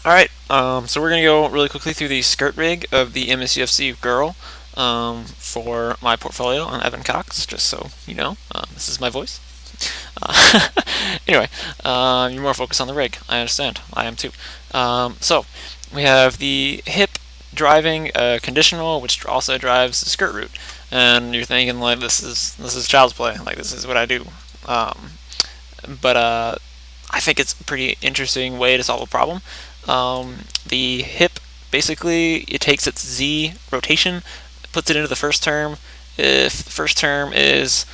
Alright, so we're going to go really quickly through the skirt rig of the MSUFC Girl for my portfolio. I'm Evan Cox, just so you know. This is my voice. Anyway, you're more focused on the rig. I understand. I am too. So, we have the hip driving conditional, which also drives the skirt root. And you're thinking, like, this is child's play. Like, this is what I do. But I think it's a pretty interesting way to solve a problem. The hip, basically, it takes its Z rotation, puts it into the first term. If the first term is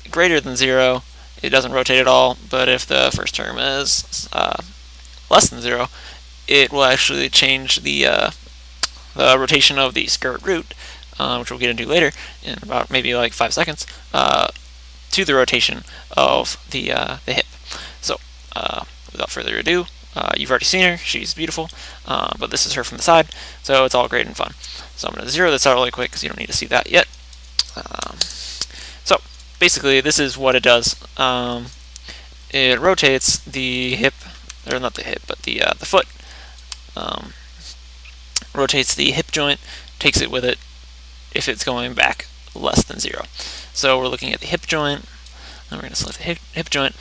greater than 0, it doesn't rotate at all, but if the first term is less than 0, it will actually change the rotation of the skirt root, which we'll get into later in about maybe like 5 seconds, to the rotation of the hip. So, without further ado, you've already seen her. She's beautiful, but this is her from the side, so it's all great and fun. So I'm going to zero this out really quick because you don't need to see that yet. So basically, this is what it does. It rotates the hip, or not the hip, but the foot. Rotates the hip joint, takes it with it if it's going back less than 0. So we're looking at the hip joint, and we're going to select the hip joint.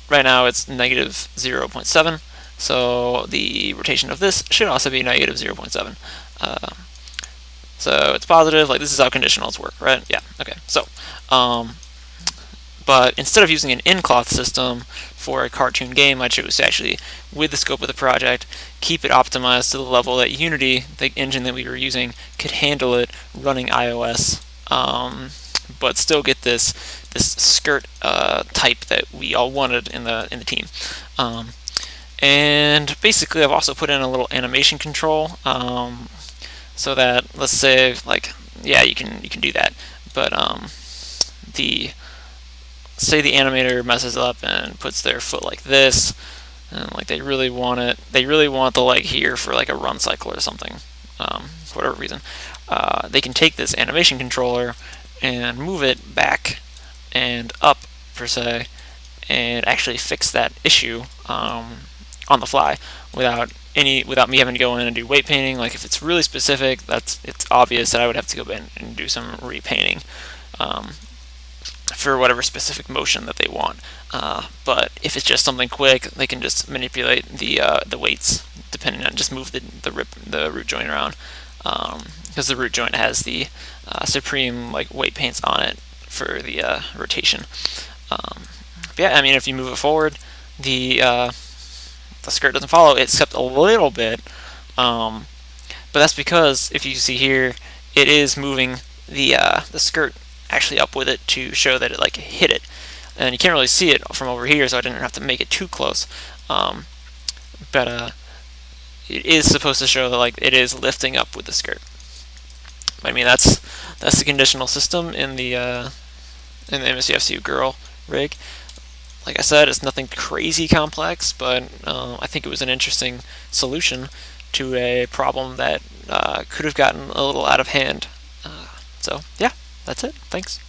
Right now it's negative 0.7, so the rotation of this should also be negative 0.7. So it's positive, like this is how conditionals work, right? Yeah, okay. So, but instead of using an in-cloth system for a cartoon game, I chose to actually, with the scope of the project, keep it optimized to the level that Unity, the engine that we were using, could handle it running iOS, but still get this skirt type that we all wanted in the team. And basically, I've also put in a little animation control, so that, let's say, like, yeah, you can do that, but say the animator messes up and puts their foot like this, and like they really want the leg here for like a run cycle or something, for whatever reason, they can take this animation controller and move it back and up, per se, and actually fix that issue on the fly without me having to go in and do weight painting. Like if it's really specific, it's obvious that I would have to go in and do some repainting for whatever specific motion that they want. But if it's just something quick, they can just manipulate the weights depending on, just move the root joint around, because the root joint has the Supreme like weight paints on it for the rotation. Yeah, I mean, if you move it forward, the skirt doesn't follow, except a little bit, but that's because if you see here, it is moving the skirt actually up with it to show that it like hit it, and you can't really see it from over here, so I didn't have to make it too close. But it is supposed to show that like it is lifting up with the skirt. I mean, that's the conditional system in the MSUFC Girl rig. Like I said, it's nothing crazy complex, but I think it was an interesting solution to a problem that could have gotten a little out of hand. So yeah, that's it. Thanks.